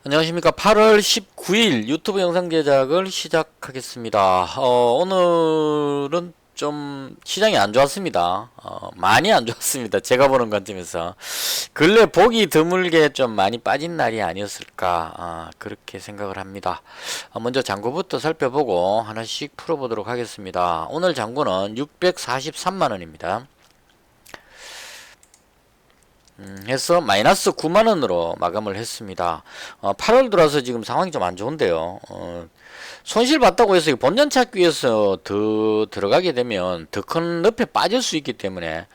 안녕하십니까. 8월 19일 유튜브 영상 제작을 시작하겠습니다. 오늘은 좀 시장이 안 좋았습니다. 많이 안 좋았습니다. 제가 보는 관점에서. 근래 보기 드물게 좀 많이 빠진 날이 아니었을까, 그렇게 생각을 합니다. 먼저 장고부터 살펴보고 하나씩 풀어보도록 하겠습니다. 오늘 장고는 643만원입니다. 해서 마이너스 9만원으로 마감을 했습니다. 8월 들어서 지금 상황이 좀 안 좋은데요. 손실 봤다고 해서 본전 찾기 위해서 더 들어가게 되면 더 큰 늪에 빠질 수 있기 때문에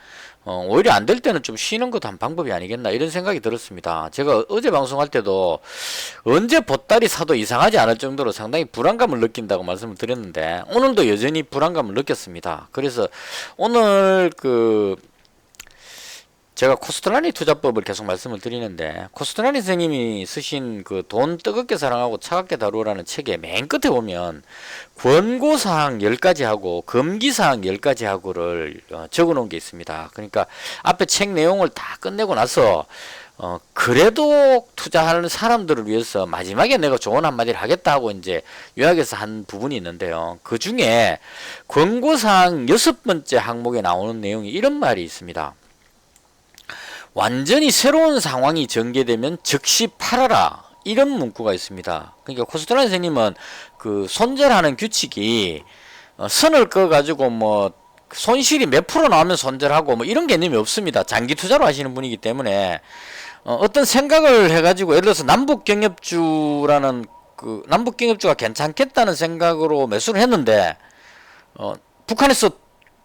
오히려 안 될 때는 좀 쉬는 것도 한 방법이 아니겠나 이런 생각이 들었습니다. 제가 어제 방송할 때도 언제 보따리 사도 이상하지 않을 정도로 상당히 불안감을 느낀다고 말씀을 드렸는데 오늘도 여전히 불안감을 느꼈습니다. 그래서 오늘 제가 코스트라니 투자법을 계속 말씀을 드리는데 코스트라니 선생님이 쓰신 그 돈 뜨겁게 사랑하고 차갑게 다루라는 책의 맨 끝에 보면 권고사항 10가지 하고 금기사항 10가지 하고를 적어 놓은 게 있습니다. 그러니까 앞에 책 내용을 다 끝내고 나서 그래도 투자하는 사람들을 위해서 마지막에 내가 조언 한마디를 하겠다 하고 이제 요약해서 한 부분이 있는데요. 그 중에 권고사항 6번째 항목에 나오는 내용이 이런 말이 있습니다. 완전히 새로운 상황이 전개되면 즉시 팔아라. 이런 문구가 있습니다. 그러니까 코스트라 선생님은 그 손절하는 규칙이 선을 그어 가지고 뭐 손실이 몇 프로 나오면 손절하고 뭐 이런 개념이 없습니다. 장기 투자로 하시는 분이기 때문에 어떤 생각을 해가지고 예를 들어서 남북경협주라는 그 남북경협주가 괜찮겠다는 생각으로 매수를 했는데 북한에서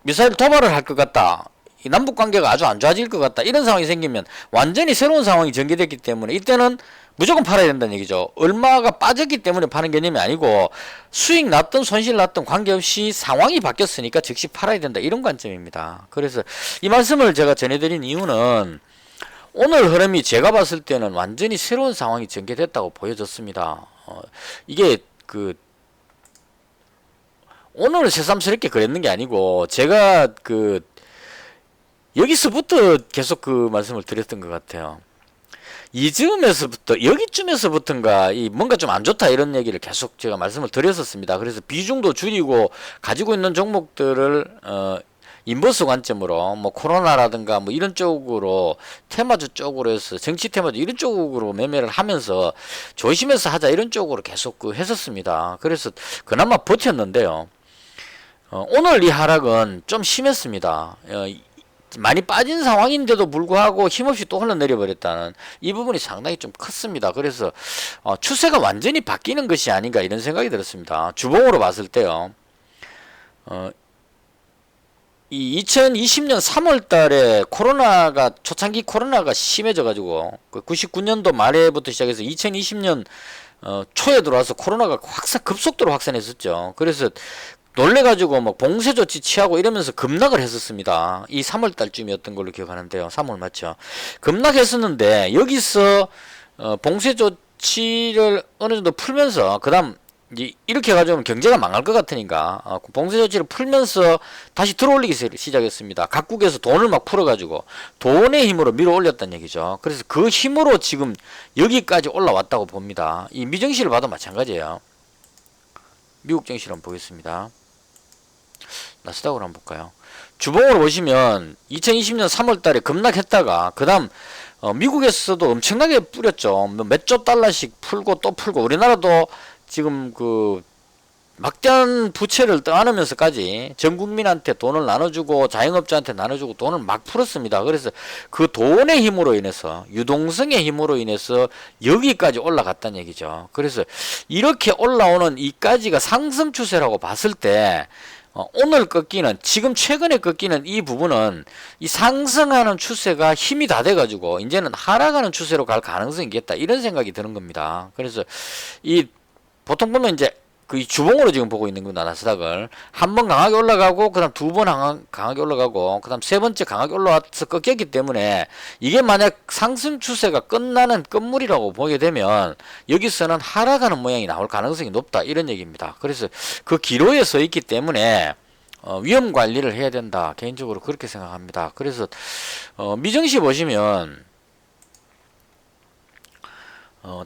미사일 도발을 할 것 같다. 이 남북 관계가 아주 안 좋아질 것 같다. 이런 상황이 생기면 완전히 새로운 상황이 전개됐기 때문에 이때는 무조건 팔아야 된다는 얘기죠. 얼마가 빠졌기 때문에 파는 개념이 아니고 수익 났든 손실 났든 관계없이 상황이 바뀌었으니까 즉시 팔아야 된다. 이런 관점입니다. 그래서 이 말씀을 제가 전해드린 이유는 오늘 흐름이 제가 봤을 때는 완전히 새로운 상황이 전개됐다고 보여졌습니다. 이게 오늘 새삼스럽게 그랬는 게 아니고 제가 여기서부터 계속 그 말씀을 드렸던 것 같아요. 이즈음에서부터 여기쯤에서부터인가 뭔가 좀 안 좋다 이런 얘기를 계속 제가 말씀을 드렸었습니다. 그래서 비중도 줄이고 가지고 있는 종목들을 인버스 관점으로 뭐 코로나라든가 뭐 이런 쪽으로 테마주 쪽으로 해서 정치 테마주 이런 쪽으로 매매를 하면서 조심해서 하자 이런 쪽으로 계속 했었습니다. 그래서 그나마 버텼는데요. 오늘 이 하락은 좀 심했습니다. 많이 빠진 상황인데도 불구하고 힘없이 또 흘러내려 버렸다는 이 부분이 상당히 좀 컸습니다. 그래서 추세가 완전히 바뀌는 것이 아닌가 이런 생각이 들었습니다. 주봉으로 봤을 때요. 이 2020년 3월 달에 초창기 코로나가 심해져 가지고 99년도 말에부터 시작해서 2020년 초에 들어와서 코로나가 급속도로 확산했었죠. 그래서 놀래가지고 뭐 봉쇄 조치 취하고 이러면서 급락을 했었습니다. 이 3월 달쯤이었던 걸로 기억하는데요. 3월 맞죠? 급락했었는데 여기서 봉쇄 조치를 어느 정도 풀면서 그다음 이렇게 해가지고 경제가 망할 것 같으니까 봉쇄 조치를 풀면서 다시 들어올리기 시작했습니다. 각국에서 돈을 막 풀어가지고 돈의 힘으로 밀어 올렸다는 얘기죠. 그래서 그 힘으로 지금 여기까지 올라왔다고 봅니다. 이 미증시를 봐도 마찬가지예요. 미국 증시를 한번 보겠습니다. 나스닥으로 한번 볼까요? 주봉으로 보시면 2020년 3월 달에 급락했다가 그 다음 미국에서도 엄청나게 뿌렸죠. 몇 조 달러씩 풀고 또 풀고 우리나라도 지금 막대한 부채를 떠안으면서까지 전 국민한테 돈을 나눠주고 자영업자한테 나눠주고 돈을 막 풀었습니다. 그래서 그 돈의 힘으로 인해서 유동성의 힘으로 인해서 여기까지 올라갔다는 얘기죠. 그래서 이렇게 올라오는 이까지가 상승 추세라고 봤을 때 오늘 꺾이는 지금 최근에 꺾이는 이 부분은 이 상승하는 추세가 힘이 다 돼가지고 이제는 하락하는 추세로 갈 가능성이 있겠다 이런 생각이 드는 겁니다. 그래서 보통 보면 이제 이 주봉으로 지금 보고 있는 겁니다. 나스닥을 한 번 강하게 올라가고 그다음 두 번 강하게 올라가고 그다음 세 번째 강하게 올라와서 꺾였기 때문에 이게 만약 상승 추세가 끝나는 끝물이라고 보게 되면 여기서는 하락하는 모양이 나올 가능성이 높다 이런 얘기입니다. 그래서 그 기로에 서 있기 때문에 위험 관리를 해야 된다 개인적으로 그렇게 생각합니다. 그래서 미증시 보시면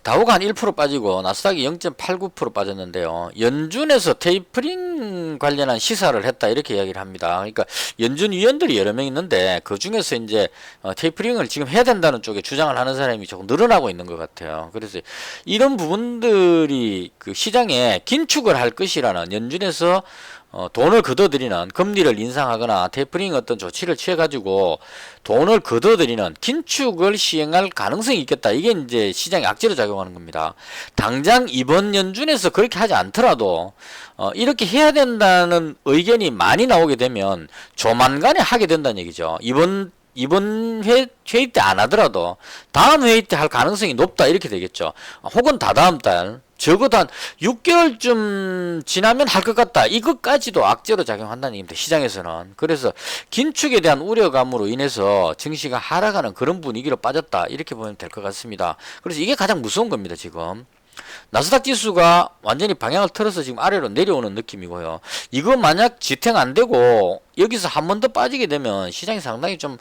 다우가 한 1% 빠지고 나스닥이 0.89% 빠졌는데요. 연준에서 테이퍼링 관련한 시사를 했다 이렇게 이야기를 합니다. 그러니까 연준 위원들이 여러 명 있는데 그 중에서 이제 테이퍼링을 지금 해야 된다는 쪽에 주장을 하는 사람이 조금 늘어나고 있는 것 같아요. 그래서 이런 부분들이 그 시장에 긴축을 할 것이라는 연준에서 돈을 걷어들이는 금리를 인상하거나 테이퍼링 어떤 조치를 취해가지고 돈을 걷어들이는 긴축을 시행할 가능성이 있겠다. 이게 이제 시장에 악재로 작용하는 겁니다. 당장 이번 연준에서 그렇게 하지 않더라도 이렇게 해야 된다는 의견이 많이 나오게 되면 조만간에 하게 된다는 얘기죠. 이번 회의 때 안 하더라도 다음 회의 때 할 가능성이 높다 이렇게 되겠죠. 혹은 다다음 달 적어도 한 6개월쯤 지나면 할 것 같다. 이것까지도 악재로 작용한다는 얘기입니다. 시장에서는. 그래서 긴축에 대한 우려감으로 인해서 증시가 하락하는 그런 분위기로 빠졌다. 이렇게 보면 될 것 같습니다. 그래서 이게 가장 무서운 겁니다. 지금. 나스닥 지수가 완전히 방향을 틀어서 지금 아래로 내려오는 느낌이고요. 이거 만약 지탱 안 되고 여기서 한 번 더 빠지게 되면 시장이 상당히 좀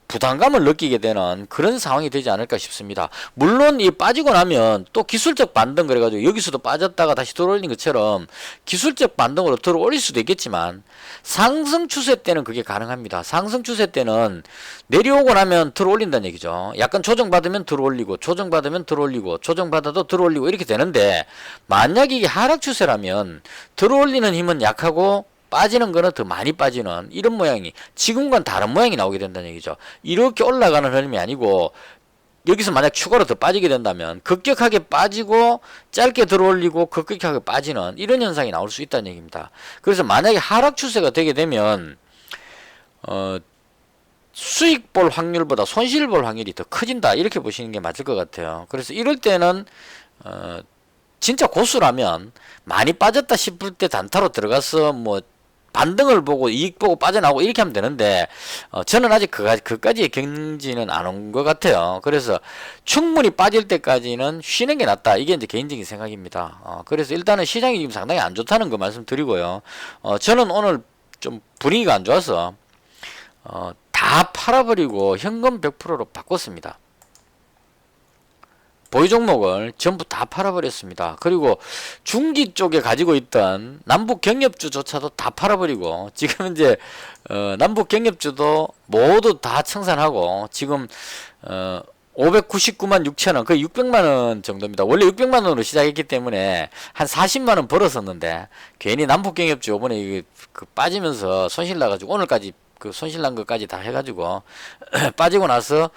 부담감을 느끼게 되는 그런 상황이 되지 않을까 싶습니다. 물론 이 빠지고 나면 또 기술적 반등 그래가지고 여기서도 빠졌다가 다시 들어올린 것처럼 기술적 반등으로 들어올릴 수도 있겠지만 상승 추세 때는 그게 가능합니다. 상승 추세 때는 내려오고 나면 들어올린다는 얘기죠. 약간 조정받으면 들어올리고 조정받으면 들어올리고 조정받아도 들어올리고 이렇게 되는데 만약 이게 하락 추세라면 들어올리는 힘은 약하고 빠지는 거는 더 많이 빠지는 이런 모양이 지금과는 다른 모양이 나오게 된다는 얘기죠. 이렇게 올라가는 흐름이 아니고 여기서 만약 추가로 더 빠지게 된다면 급격하게 빠지고 짧게 들어올리고 급격하게 빠지는 이런 현상이 나올 수 있다는 얘기입니다. 그래서 만약에 하락 추세가 되게 되면 수익 볼 확률보다 손실 볼 확률이 더 커진다 이렇게 보시는 게 맞을 것 같아요. 그래서 이럴 때는 진짜 고수라면 많이 빠졌다 싶을 때 단타로 들어가서 뭐 반등을 보고 이익 보고 빠져나오고 이렇게 하면 되는데 저는 아직 그까지의 경지는 안 온 것 같아요. 그래서 충분히 빠질 때까지는 쉬는 게 낫다. 이게 이제 개인적인 생각입니다. 그래서 일단은 시장이 지금 상당히 안 좋다는 거 말씀드리고요. 저는 오늘 좀 분위기가 안 좋아서 다 팔아버리고 현금 100%로 바꿨습니다. 보유 종목을 전부 다 팔아버렸습니다. 그리고 중기 쪽에 가지고 있던 남북 경협주조차도 다 팔아버리고 지금 이제 남북 경협주도 모두 다 청산하고 지금 599만 6천원 거의 600만원 정도입니다. 원래 600만원으로 시작했기 때문에 한 40만원 벌었었는데 괜히 남북 경협주 요번에 그 빠지면서 손실 나가지고 오늘까지 그 손실 난 것까지 다 해가지고 빠지고 나서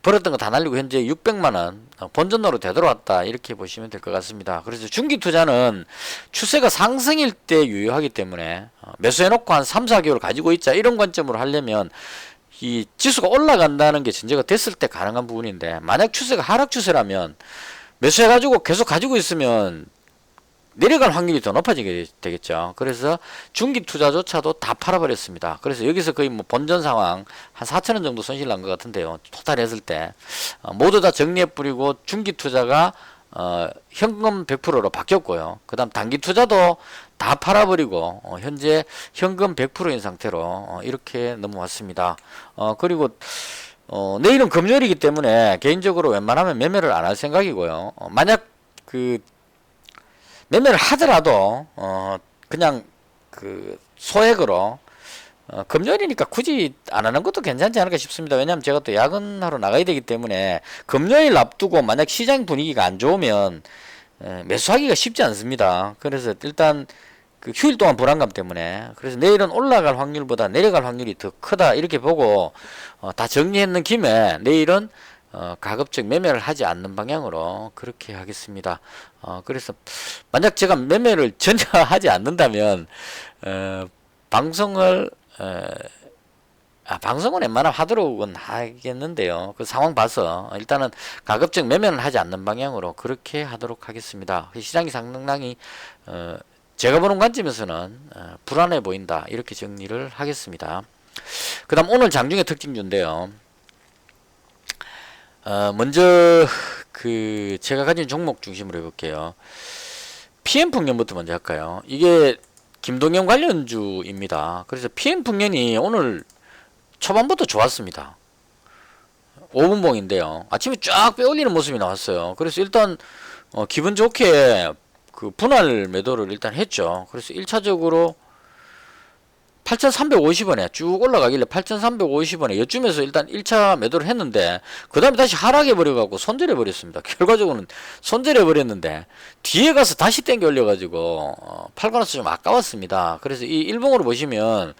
벌었던 거 다 날리고 현재 600만원 본전으로 되돌아왔다 이렇게 보시면 될 것 같습니다. 그래서 중기 투자는 추세가 상승일 때 유효하기 때문에 매수해놓고 한 3, 4개월 가지고 있자 이런 관점으로 하려면 이 지수가 올라간다는 게 전제가 됐을 때 가능한 부분인데 만약 추세가 하락 추세라면 매수해가지고 계속 가지고 있으면 내려갈 확률이 더 높아지게 되겠죠. 그래서 중기 투자조차도 다 팔아버렸습니다. 그래서 여기서 거의 뭐 본전 상황 한 4천원 정도 손실 난 것 같은데요. 토탈 했을 때 모두 다 정리해 뿌리고 중기 투자가 현금 100%로 바뀌었고요. 그 다음 단기 투자도 다 팔아버리고 현재 현금 100%인 상태로 이렇게 넘어왔습니다. 그리고 내일은 금요일이기 때문에 개인적으로 웬만하면 매매를 안 할 생각이고요. 만약 그 매매를 하더라도 그냥 그 소액으로 금요일이니까 굳이 안 하는 것도 괜찮지 않을까 싶습니다. 왜냐하면 제가 또 야근하러 나가야 되기 때문에 금요일 앞두고 만약 시장 분위기가 안 좋으면 매수하기가 쉽지 않습니다. 그래서 일단 그 휴일 동안 불안감 때문에 그래서 내일은 올라갈 확률보다 내려갈 확률이 더 크다 이렇게 보고 다 정리했는 김에 내일은 가급적 매매를 하지 않는 방향으로 그렇게 하겠습니다. 그래서 만약 제가 매매를 전혀 하지 않는다면 방송을 방송은 웬만하면 하도록은 하겠는데요. 그 상황 봐서 일단은 가급적 매매는 하지 않는 방향으로 그렇게 하도록 하겠습니다. 시장이 상당히 제가 보는 관점에서는 불안해 보인다 이렇게 정리를 하겠습니다. 그 다음 오늘 장중의 특징주인데요. 먼저 그 제가 가진 종목 중심으로 해볼게요. PM풍년부터 먼저 할까요? 이게 김동연 관련주입니다. 그래서 PM풍년이 오늘 초반부터 좋았습니다. 5분봉인데요. 아침에 쫙 빼올리는 모습이 나왔어요. 그래서 일단 기분 좋게 그 분할 매도를 일단 했죠. 그래서 1차적으로 8,350원에 쭉 올라가길래 8,350원에 요쯤에서 일단 1차 매도를 했는데 그 다음에 다시 하락해 버려갖고 손절해 버렸습니다. 결과적으로는 손절해 버렸는데 뒤에 가서 다시 땡겨 올려가지고 팔고 나서 좀 아까웠습니다. 그래서 이 일봉으로 보시면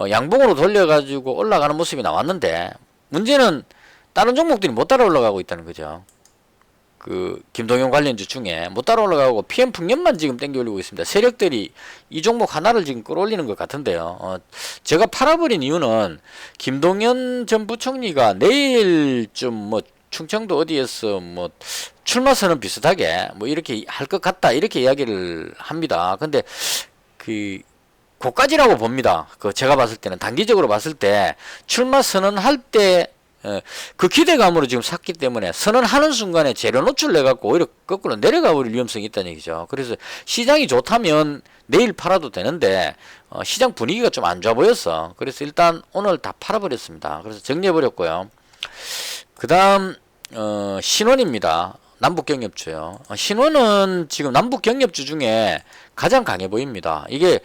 양봉으로 돌려가지고 올라가는 모습이 나왔는데 문제는 다른 종목들이 못 따라 올라가고 있다는 거죠. 그 김동연 관련주 중에 못 따라 올라가고 PM 풍년만 지금 땡겨 올리고 있습니다. 세력들이 이 종목 하나를 지금 끌어올리는 것 같은데요. 제가 팔아버린 이유는 김동연 전 부총리가 내일쯤 뭐 충청도 어디에서 뭐 출마 선언 비슷하게 뭐 이렇게 할 것 같다 이렇게 이야기를 합니다. 근데 그 고까지라고 봅니다. 그 제가 봤을 때는 단기적으로 봤을 때 출마 선언할 때 그 기대감으로 지금 샀기 때문에 선언하는 순간에 재료 노출 내갖고 오히려 거꾸로 내려가 버릴 위험성이 있다는 얘기죠. 그래서 시장이 좋다면 내일 팔아도 되는데 시장 분위기가 좀 안 좋아 보였어. 그래서 일단 오늘 다 팔아버렸습니다. 그래서 정리해버렸고요. 그 다음 신원입니다. 남북경협주요. 신원은 지금 남북경협주 중에 가장 강해 보입니다. 이게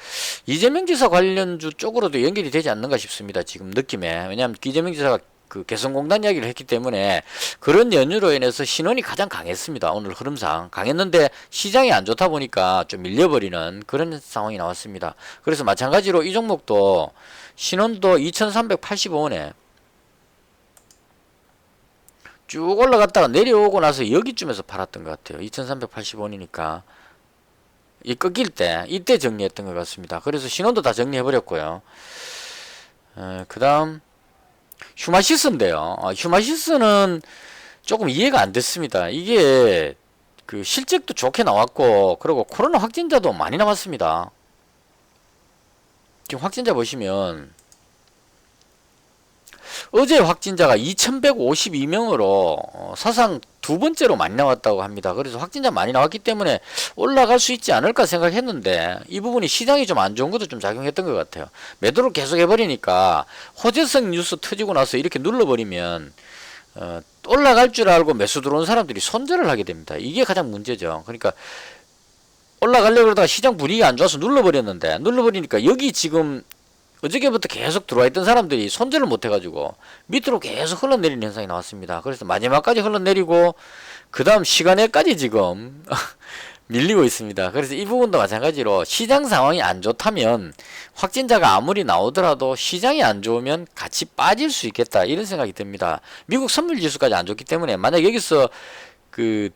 이재명 지사 관련주 쪽으로도 연결이 되지 않는가 싶습니다. 지금 느낌에. 왜냐하면 이재명 지사가 그 개성공단 이야기를 했기 때문에 그런 연유로 인해서 신원이 가장 강했습니다. 오늘 흐름상 강했는데 시장이 안 좋다 보니까 좀 밀려버리는 그런 상황이 나왔습니다. 그래서 마찬가지로 이 종목도 신원도 2385원에 쭉 올라갔다가 내려오고 나서 여기쯤에서 팔았던 것 같아요. 2380원이니까 이 꺾일 때 이때 정리했던 것 같습니다. 그래서 신원도 다 정리해버렸고요. 그 다음 휴마시스인데요. 휴마시스는 조금 이해가 안 됐습니다. 이게 그 실적도 좋게 나왔고 그리고 코로나 확진자도 많이 나왔습니다. 지금 확진자 보시면 어제 확진자가 2152명으로 사상 두 번째로 많이 나왔다고 합니다. 그래서 확진자 많이 나왔기 때문에 올라갈 수 있지 않을까 생각했는데 이 부분이 시장이 좀 안 좋은 것도 좀 작용했던 것 같아요. 매도를 계속 해버리니까 호재성 뉴스 터지고 나서 이렇게 눌러버리면 올라갈 줄 알고 매수 들어온 사람들이 손절을 하게 됩니다. 이게 가장 문제죠. 그러니까 올라가려고 그러다가 시장 분위기가 안 좋아서 눌러버렸는데 눌러버리니까 여기 지금 어저께부터 계속 들어와 있던 사람들이 손절을 못 해가지고 밑으로 계속 흘러내리는 현상이 나왔습니다. 그래서 마지막까지 흘러내리고 그 다음 시간에까지 지금 밀리고 있습니다. 그래서 이 부분도 마찬가지로 시장 상황이 안 좋다면 확진자가 아무리 나오더라도 시장이 안 좋으면 같이 빠질 수 있겠다 이런 생각이 듭니다. 미국 선물 지수까지 안 좋기 때문에 만약 여기서 그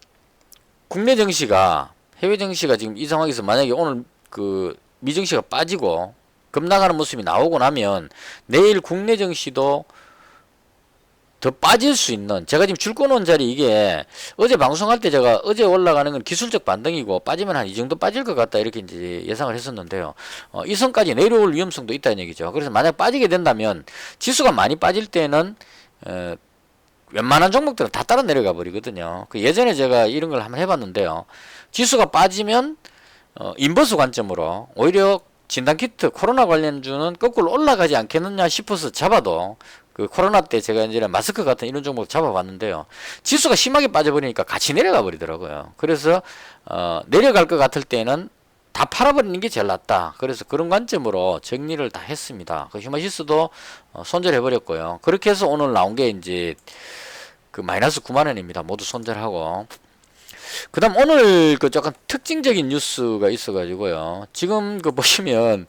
국내 증시가 해외 증시가 지금 이 상황에서 만약에 오늘 그 미증시가 빠지고 급락하는 모습이 나오고 나면 내일 국내 증시도 더 빠질 수 있는 제가 지금 줄 꺼놓은 자리 이게 어제 방송할 때 제가 어제 올라가는 건 기술적 반등이고 빠지면 한 이 정도 빠질 것 같다 이렇게 이제 예상을 했었는데요. 이 선까지 내려올 위험성도 있다는 얘기죠. 그래서 만약 빠지게 된다면 지수가 많이 빠질 때는 웬만한 종목들은 다 따라 내려가 버리거든요. 그 예전에 제가 이런 걸 한번 해봤는데요. 지수가 빠지면 인버스 관점으로 오히려 진단키트 코로나 관련주는 거꾸로 올라가지 않겠느냐 싶어서 잡아도 그 코로나 때 제가 이제 마스크 같은 이런 종목 잡아봤는데요. 지수가 심하게 빠져버리니까 같이 내려가 버리더라고요. 그래서 내려갈 것 같을 때는 다 팔아버리는 게 제일 낫다. 그래서 그런 관점으로 정리를 다 했습니다. 그 휴마시스도 손절해버렸고요. 그렇게 해서 오늘 나온 게 이제 그 마이너스 9만원입니다. 모두 손절하고. 그 다음 오늘 그 약간 특징적인 뉴스가 있어가지고요. 지금 그 보시면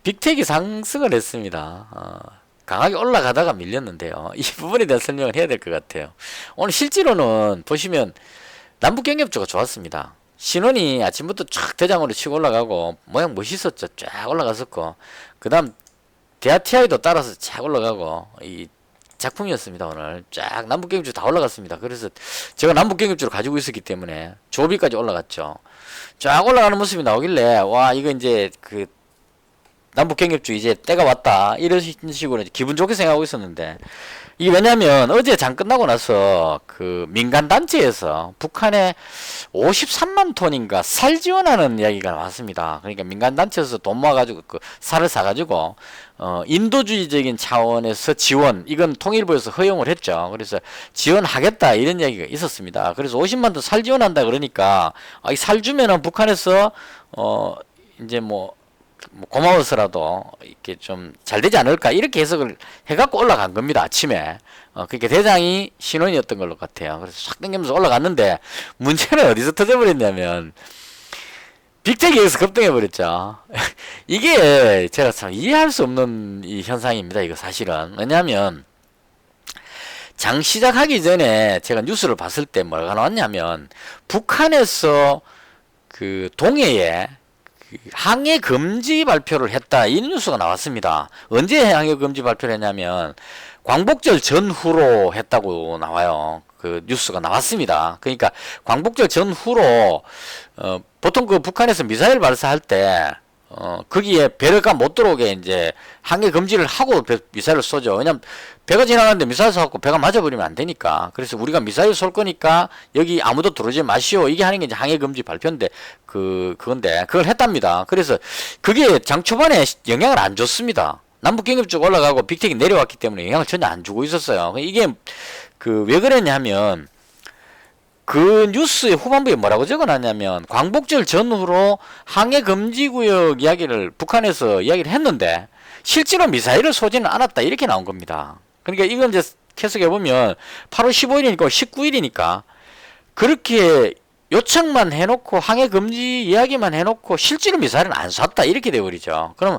빅텍이 상승을 했습니다. 강하게 올라가다가 밀렸는데요. 이 부분에 대한 설명을 해야 될 것 같아요. 오늘 실제로는 보시면 남북경협주가 좋았습니다. 신원이 아침부터 쫙 대장으로 치고 올라가고 모양 멋있었죠. 쫙 올라갔었고 그 다음 대하TI도 따라서 쫙 올라가고 이 작품이었습니다. 오늘 쫙 남북경협주 다 올라갔습니다. 그래서 제가 남북경협주를 가지고 있었기 때문에 조비까지 올라갔죠. 쫙 올라가는 모습이 나오길래 와 이거 이제 그 남북 경협주 이제 때가 왔다 이런 식으로 이제 기분 좋게 생각하고 있었는데, 이게 왜냐면 어제 장 끝나고 나서 그 민간 단체에서 북한에 53만 톤인가 살 지원하는 이야기가 나왔습니다. 그러니까 민간 단체에서 돈 모아가지고 그 살을 사가지고 인도주의적인 차원에서 지원, 이건 통일부에서 허용을 했죠. 그래서 지원하겠다 이런 이야기가 있었습니다. 그래서 50만 톤 살 지원한다 그러니까 이 살 주면은 북한에서 이제 뭐 고마워서라도 이렇게 좀 잘 되지 않을까 이렇게 해석을 해갖고 올라간 겁니다. 아침에. 그러니까 대장이 신원이었던 걸로 같아요. 그래서 싹 당기면서 올라갔는데 문제는 어디서 터져버렸냐면 빅텍에서 급등해버렸죠. 이게 제가 참 이해할 수 없는 이 현상입니다. 이거 사실은. 왜냐하면 장 시작하기 전에 제가 뉴스를 봤을 때 뭐가 나왔냐면 북한에서 그 동해에 항해 금지 발표를 했다 이 뉴스가 나왔습니다. 언제 항해 금지 발표를 했냐면 광복절 전후로 했다고 나와요. 그 뉴스가 나왔습니다. 그러니까 광복절 전후로 보통 그 북한에서 미사일 발사할 때 거기에 배가 못 들어오게 이제 항해 금지를 하고 미사일을 쏘죠. 왜냐면 배가 지나가는데 미사일 쏘고 배가 맞아버리면 안 되니까. 그래서 우리가 미사일 쏠 거니까 여기 아무도 들어오지 마시오. 이게 하는 게 이제 항해 금지 발표인데 그건데 그걸 했답니다. 그래서 그게 장 초반에 영향을 안 줬습니다. 남북 경협 쪽 올라가고 빅텍이 내려왔기 때문에 영향을 전혀 안 주고 있었어요. 이게 왜 그랬냐면 그 뉴스의 후반부에 뭐라고 적어놨냐면 광복절 전후로 항해 금지 구역 이야기를 북한에서 이야기를 했는데 실제로 미사일을 쏘지는 않았다 이렇게 나온 겁니다. 그러니까 이건 이제 해석해보면 8월 15일이니까 19일이니까 그렇게 요청만 해놓고 항해 금지 이야기만 해놓고 실제로 미사일은 안 쐈다 이렇게 돼버리죠. 그러면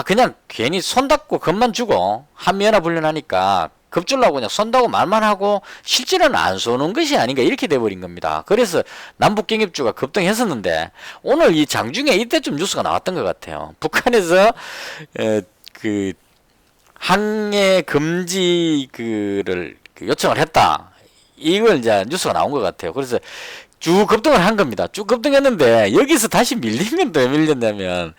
그냥 괜히 손 닫고 겁만 주고 한미연합훈련하니까 겁주려고 그냥 쏜다고 말만 하고 실제로는 안 쏘는 것이 아닌가 이렇게 돼버린 겁니다. 그래서 남북경협주가 급등했었는데 오늘 이 장중에 이때쯤 뉴스가 나왔던 것 같아요. 북한에서 그 항해 금지 그를 요청을 했다. 이걸 이제 뉴스가 나온 것 같아요. 그래서 쭉 급등을 한 겁니다. 쭉 급등했는데 여기서 다시 밀리면 또 왜 밀렸냐면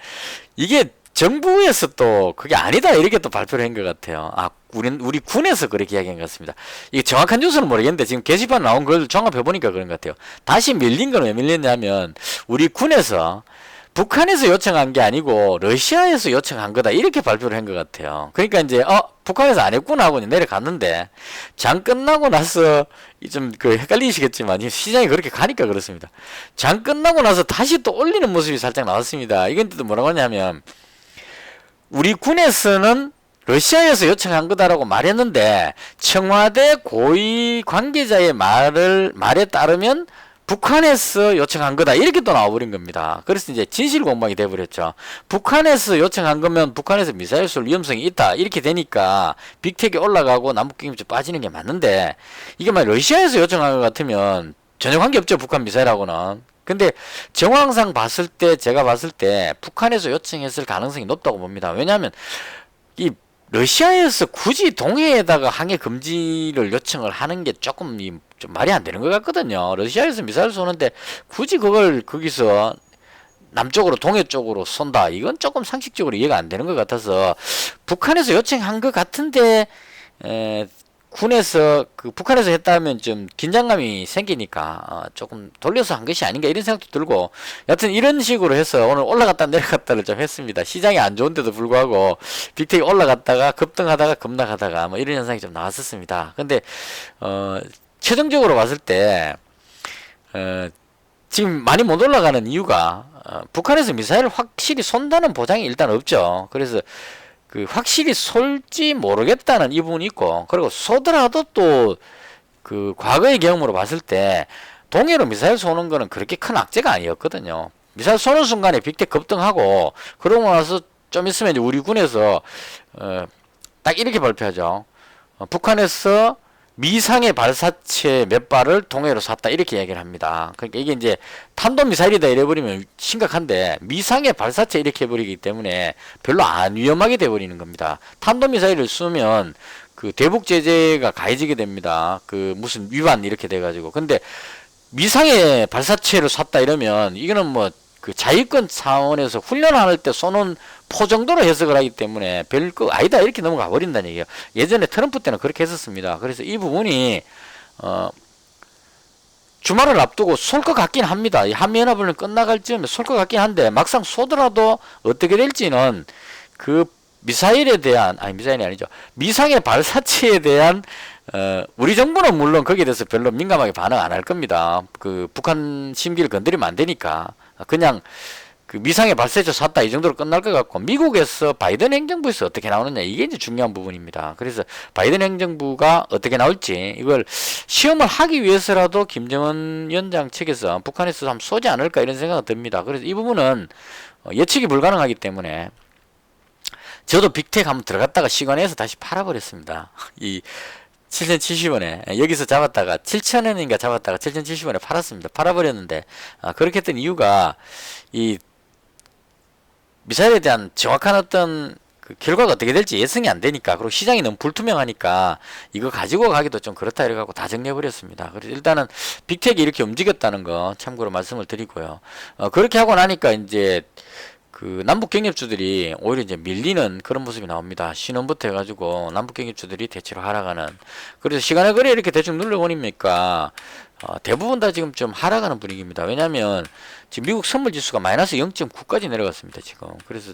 이게 정부에서 또 그게 아니다 이렇게 또 발표를 한 것 같아요. 우리 군에서 그렇게 이야기한 것 같습니다. 이게 정확한 뉴스는 모르겠는데 지금 게시판 나온 걸 종합해보니까 그런 것 같아요. 다시 밀린 건 왜 밀렸냐면 우리 군에서 북한에서 요청한 게 아니고 러시아에서 요청한 거다 이렇게 발표를 한 것 같아요. 그러니까 이제 북한에서 안 했구나 하고 내려갔는데 장 끝나고 나서 좀 헷갈리시겠지만 시장이 그렇게 가니까 그렇습니다. 장 끝나고 나서 다시 또 올리는 모습이 살짝 나왔습니다. 이건 또 뭐라고 하냐면 우리 군에서는 러시아에서 요청한 거다라고 말했는데 청와대 고위 관계자의 말에 따르면 북한에서 요청한 거다 이렇게 또 나와버린 겁니다. 그래서 이제 진실 공방이 돼버렸죠. 북한에서 요청한 거면 북한에서 미사일 쏠 위험성이 있다 이렇게 되니까 빅텍이 올라가고 남북경협주 빠지는 게 맞는데 이게 막 러시아에서 요청한 것 같으면 전혀 관계없죠. 북한 미사일하고는. 근데 정황상 봤을 때 제가 봤을 때 북한에서 요청했을 가능성이 높다고 봅니다. 왜냐하면 이 러시아에서 굳이 동해에다가 항해 금지를 요청을 하는 게 조금 좀 말이 안 되는 것 같거든요. 러시아에서 미사일 쏘는데 굳이 그걸 거기서 남쪽으로 동해 쪽으로 쏜다. 이건 조금 상식적으로 이해가 안 되는 것 같아서 북한에서 요청한 것 같은데 군에서 북한에서 했다면 좀 긴장감이 생기니까 조금 돌려서 한 것이 아닌가 이런 생각도 들고 여튼 이런 식으로 해서 오늘 올라갔다 내려갔다를 좀 했습니다. 시장이 안 좋은데도 불구하고 빅텍이 올라갔다가 급등하다가 급락하다가 뭐 이런 현상이 좀 나왔었습니다. 근데 최종적으로 봤을 때 지금 많이 못 올라가는 이유가 북한에서 미사일을 확실히 쏜다는 보장이 일단 없죠. 그래서 확실히 쏠지 모르겠다는 이 부분이 있고, 그리고 쏘더라도 또 과거의 경험으로 봤을 때 동해로 미사일 쏘는 거는 그렇게 큰 악재가 아니었거든요. 미사일 쏘는 순간에 빅텍 급등하고 그러고 나서 좀 있으면 이제 우리 군에서 딱 이렇게 발표하죠. 북한에서 미상의 발사체 몇 발을 동해로 쐈다 이렇게 얘기를 합니다. 그러니까 이게 이제 탄도미사일이다 이래버리면 심각한데 미상의 발사체 이렇게 해버리기 때문에 별로 안 위험하게 돼버리는 겁니다. 탄도미사일을 쏘면 대북 제재가 가해지게 됩니다. 무슨 위반 이렇게 돼가지고. 근데 미상의 발사체를 쐈다 이러면 이거는 뭐 그 자위권 차원에서 훈련할 때 쏘는 포 정도로 해석을 하기 때문에 별거 아니다 이렇게 넘어가 버린다는 얘기예요. 예전에 트럼프 때는 그렇게 했었습니다. 그래서 이 부분이 주말을 앞두고 쏠 것 같긴 합니다. 이 한미연합훈련 끝나갈 즈음에 쏠 것 같긴 한데 막상 쏘더라도 어떻게 될지는 그 미사일에 대한 미사일이 아니죠. 미상의 발사체에 대한 우리 정부는 물론 거기에 대해서 별로 민감하게 반응 안 할 겁니다. 그 북한 심기를 건드리면 안 되니까 그냥 그 미상의 발사체 쐈다 이 정도로 끝날 것 같고, 미국에서 바이든 행정부에서 어떻게 나오느냐 이게 이제 중요한 부분입니다. 그래서 바이든 행정부가 어떻게 나올지 이걸 시험을 하기 위해서라도 김정은 위원장 측에서 북한에서 한번 쏘지 않을까 이런 생각이 듭니다. 그래서 이 부분은 예측이 불가능하기 때문에 저도 빅텍 한번 들어갔다가 시간에서 다시 팔아버렸습니다. 이 7,070원에 여기서 잡았다가 7,000원인가 잡았다가 7,070원에 팔았습니다. 팔아버렸는데 그렇게 했던 이유가 이 미사일에 대한 정확한 어떤 그 결과가 어떻게 될지 예상이 안 되니까, 그리고 시장이 너무 불투명하니까 이거 가지고 가기도 좀 그렇다 이래갖고 다 정리해버렸습니다. 그래서 일단은 빅텍이 이렇게 움직였다는 거 참고로 말씀을 드리고요. 그렇게 하고 나니까 이제 그 남북 경협주들이 오히려 이제 밀리는 그런 모습이 나옵니다. 신원부터 해가지고 남북 경협주들이 대체로 하락하는. 그래서 시간의 거래 이렇게 대충 눌러보니까 대부분 다 지금 좀 하락하는 분위기입니다. 왜냐하면 지금 미국 선물지수가 마이너스 0.9까지 내려갔습니다. 지금. 그래서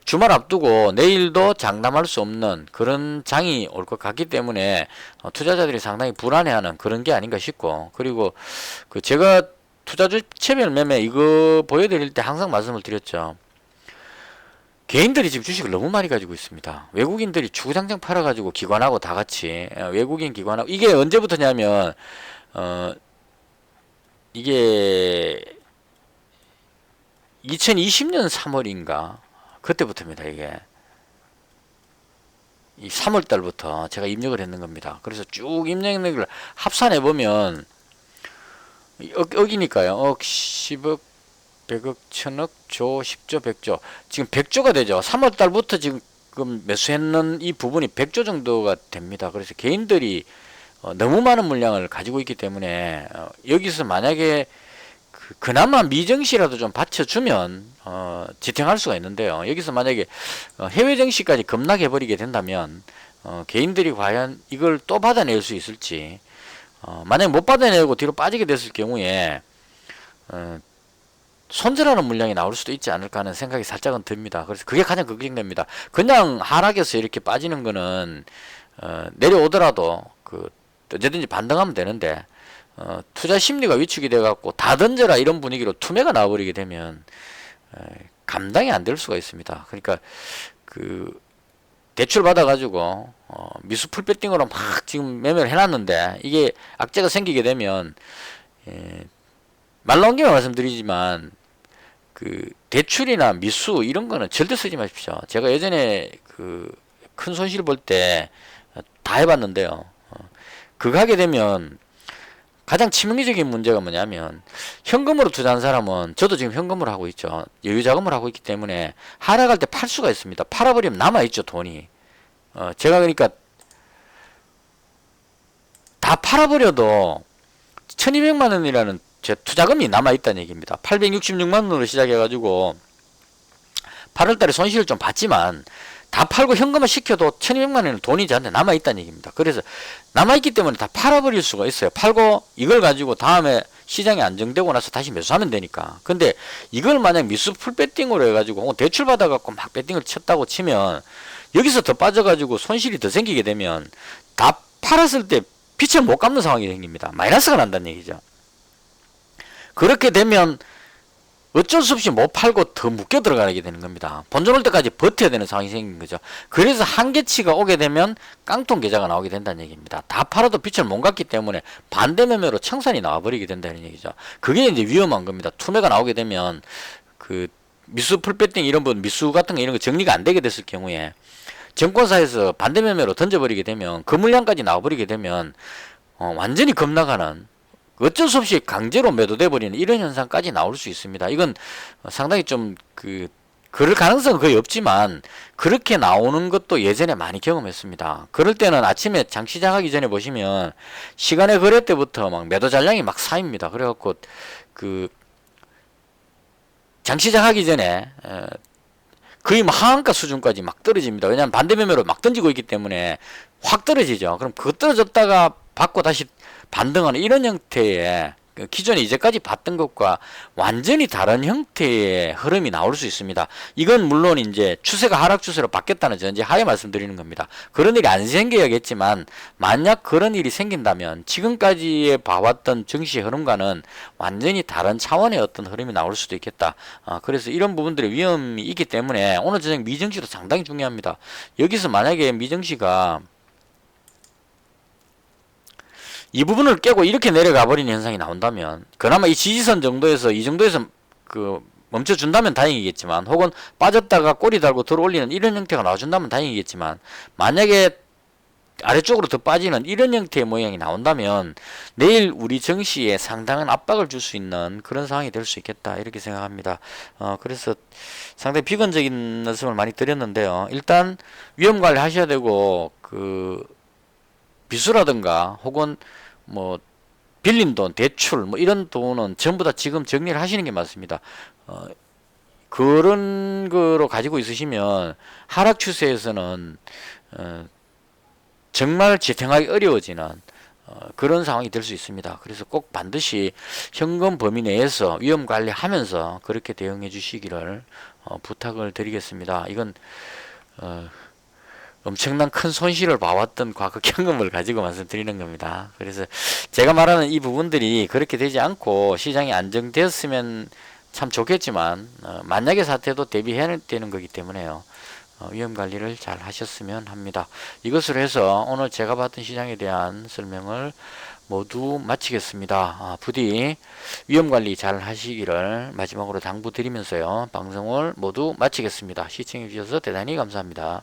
주말 앞두고 내일도 장담할 수 없는 그런 장이 올 것 같기 때문에 투자자들이 상당히 불안해하는 그런 게 아닌가 싶고, 그리고 그 제가 투자주체별 매매 이거 보여드릴 때 항상 말씀을 드렸죠. 개인들이 지금 주식을 너무 많이 가지고 있습니다. 외국인들이 주구장창 팔아가지고 기관하고 다 같이, 외국인 기관하고, 이게 언제부터냐면 이게 2020년 3월인가 그때부터입니다. 이게 이 3월 달부터 제가 입력을 했는 겁니다. 그래서 쭉 입력을 합산해 보면 억이니까요. 억, 10억, 100억, 1000억, 조, 10조, 100조. 지금 100조가 되죠. 3월 달부터 지금 매수했는 이 부분이 100조 정도가 됩니다. 그래서 개인들이 너무 많은 물량을 가지고 있기 때문에 여기서 만약에 그나마 미정시라도 좀 받쳐주면 지탱할 수가 있는데요. 여기서 만약에 해외 정시까지 급락해 버리게 된다면 개인들이 과연 이걸 또 받아낼 수 있을지, 만약 못 받아내고 뒤로 빠지게 됐을 경우에 손절하는 물량이 나올 수도 있지 않을까 하는 생각이 살짝은 듭니다. 그래서 그게 가장 걱정됩니다. 그냥 하락해서 이렇게 빠지는 거는 내려오더라도 언제든지 반등하면 되는데, 투자 심리가 위축이 돼갖고 다 던져라 이런 분위기로 투매가 나와버리게 되면 감당이 안 될 수가 있습니다. 그러니까 대출 받아가지고 미수 풀배팅으로 막 지금 매매를 해놨는데 이게 악재가 생기게 되면, 말 나온 김에 말씀드리지만 대출이나 미수 이런 거는 절대 쓰지 마십시오. 제가 예전에 큰 손실 볼 때 다 해봤는데요. 그거 하게 되면 가장 치명적인 문제가 뭐냐면, 현금으로 투자한 사람은, 저도 지금 현금으로 하고 있죠. 여유자금을 하고 있기 때문에 하락할 때 팔 수가 있습니다. 팔아버리면 남아있죠, 돈이. 제가 그러니까 다 팔아버려도 1200만 원이라는 제 투자금이 남아있다는 얘기입니다. 866만 원으로 시작해가지고 8월달에 손실을 좀 봤지만 다 팔고 현금을 시켜도 1200만 원은 돈이 저한테 남아있다는 얘기입니다. 그래서 남아있기 때문에 다 팔아버릴 수가 있어요. 팔고 이걸 가지고 다음에 시장이 안정되고 나서 다시 매수하면 되니까. 근데 이걸 만약 미수 풀배팅으로 해가지고 대출 받아갖고 막 배팅을 쳤다고 치면 여기서 더 빠져가지고 손실이 더 생기게 되면 다 팔았을 때 빛을 못 갚는 상황이 생깁니다. 마이너스가 난다는 얘기죠. 그렇게 되면 어쩔 수 없이 못 팔고 더 묶여 들어가게 되는 겁니다. 본전 올 때까지 버텨야 되는 상황이 생긴 거죠. 그래서 한계치가 오게 되면 깡통 계좌가 나오게 된다는 얘기입니다. 다 팔아도 빛을 못 갖기 때문에 반대 매매로 청산이 나와버리게 된다는 얘기죠. 그게 이제 위험한 겁니다. 투매가 나오게 되면 미수 풀배팅 이런 분, 미수 같은 거 이런 거 정리가 안 되게 됐을 경우에 증권사에서 반대 매매로 던져버리게 되면 그 물량까지 나와버리게 되면 완전히 급락하는, 어쩔 수 없이 강제로 매도돼 버리는 이런 현상까지 나올 수 있습니다. 이건 상당히 좀 그럴 가능성은 거의 없지만 그렇게 나오는 것도 예전에 많이 경험했습니다. 그럴 때는 아침에 장 시작하기 전에 보시면 시간의 거래 때부터 막 매도 잔량이 막 쌓입니다. 그래갖고 장시장 하기 전에 거의 뭐 하한가 수준까지 막 떨어집니다. 왜냐하면 반대 매매로 막 던지고 있기 때문에 확 떨어지죠. 그럼 그거 떨어졌다가 받고 다시 반등하는 이런 형태의 그 기존에 이제까지 봤던 것과 완전히 다른 형태의 흐름이 나올 수 있습니다. 이건 물론 이제 추세가 하락 추세로 바뀌었다는 전제 하에 말씀드리는 겁니다. 그런 일이 안 생겨야겠지만 만약 그런 일이 생긴다면 지금까지의 봐왔던 증시의 흐름과는 완전히 다른 차원의 어떤 흐름이 나올 수도 있겠다. 그래서 이런 부분들의 위험이 있기 때문에 오늘 저녁 미증시도 상당히 중요합니다. 여기서 만약에 미증시가 이 부분을 깨고 이렇게 내려가 버리는 현상이 나온다면 그나마 이 지지선 정도에서 이 정도에서 그 멈춰준다면 다행이겠지만 혹은 빠졌다가 꼬리 달고 들어올리는 이런 형태가 나와준다면 다행이겠지만 만약에 아래쪽으로 더 빠지는 이런 형태의 모양이 나온다면 내일 우리 증시에 상당한 압박을 줄 수 있는 그런 상황이 될 수 있겠다 이렇게 생각합니다. 그래서 상당히 비관적인 말씀을 많이 드렸는데요. 일단 위험 관리 하셔야 되고 그 비수라든가 혹은 뭐 빌린 돈, 대출 뭐 이런 돈은 전부 다 지금 정리를 하시는 게 맞습니다. 그런 거로 가지고 있으시면 하락 추세에서는 정말 지탱하기 어려워지는 그런 상황이 될 수 있습니다. 그래서 꼭 반드시 현금 범위 내에서 위험 관리하면서 그렇게 대응해 주시기를 부탁을 드리겠습니다. 이건 엄청난 큰 손실을 봐왔던 과거 경험을 가지고 말씀드리는 겁니다. 그래서 제가 말하는 이 부분들이 그렇게 되지 않고 시장이 안정되었으면 참 좋겠지만 만약의 사태도 대비해야 되는 거기 때문에요. 위험 관리를 잘 하셨으면 합니다. 이것으로 해서 오늘 제가 봤던 시장에 대한 설명을 모두 마치겠습니다. 부디 위험 관리 잘 하시기를 마지막으로 당부드리면서요. 방송을 모두 마치겠습니다. 시청해 주셔서 대단히 감사합니다.